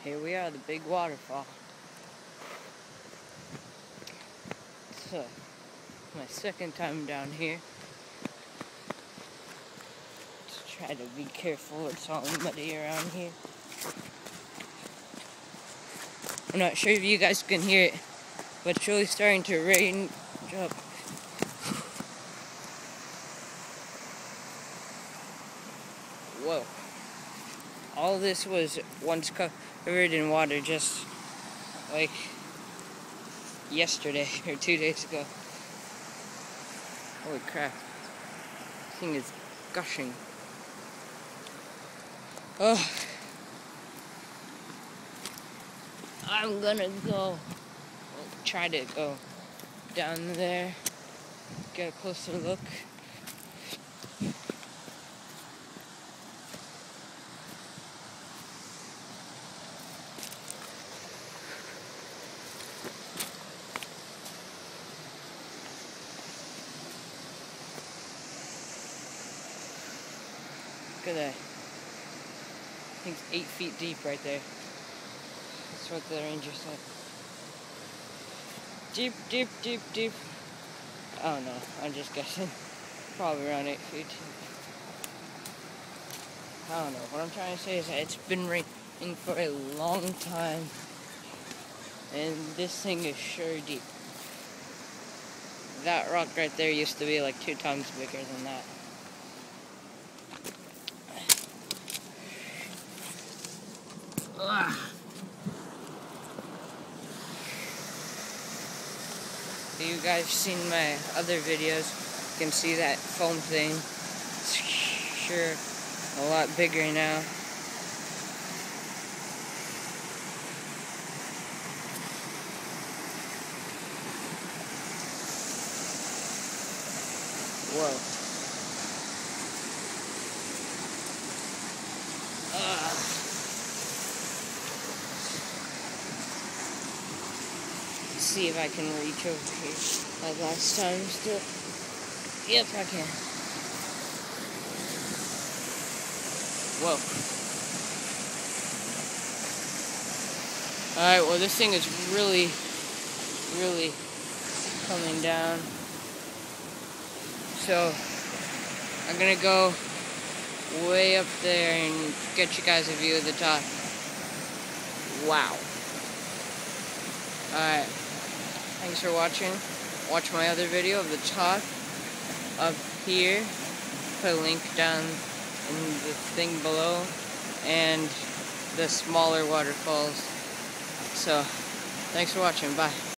Here we are, the big waterfall. It's my second time down here. Just try to be careful, it's all muddy around here. I'm not sure if you guys can hear it, but it's really starting to rain up. Whoa. All this was once covered in water just like yesterday or 2 days ago. Holy crap. This thing is gushing. Oh. I'm gonna try to go down there, get a closer look. Look at that. I think it's 8 feet deep right there. That's what the ranger said. Deep, deep, deep, deep. I don't know. I'm just guessing. Probably around 8 feet. I don't know. What I'm trying to say is that it's been raining for a long time. And this thing is sure deep. That rock right there used to be like 2 times bigger than that. Ugh. If you guys seen my other videos, you can see that foam thing. It's sure a lot bigger now. Whoa. See if I can reach over here like last time still. Yep, I can. Whoa. Alright, well this thing is really coming down. So I'm gonna go way up there and get you guys a view of the top. Wow. Alright. Thanks for watching. Watch my other video of the top up here. Put a link down in the thing below. And the smaller waterfalls. So, thanks for watching. Bye.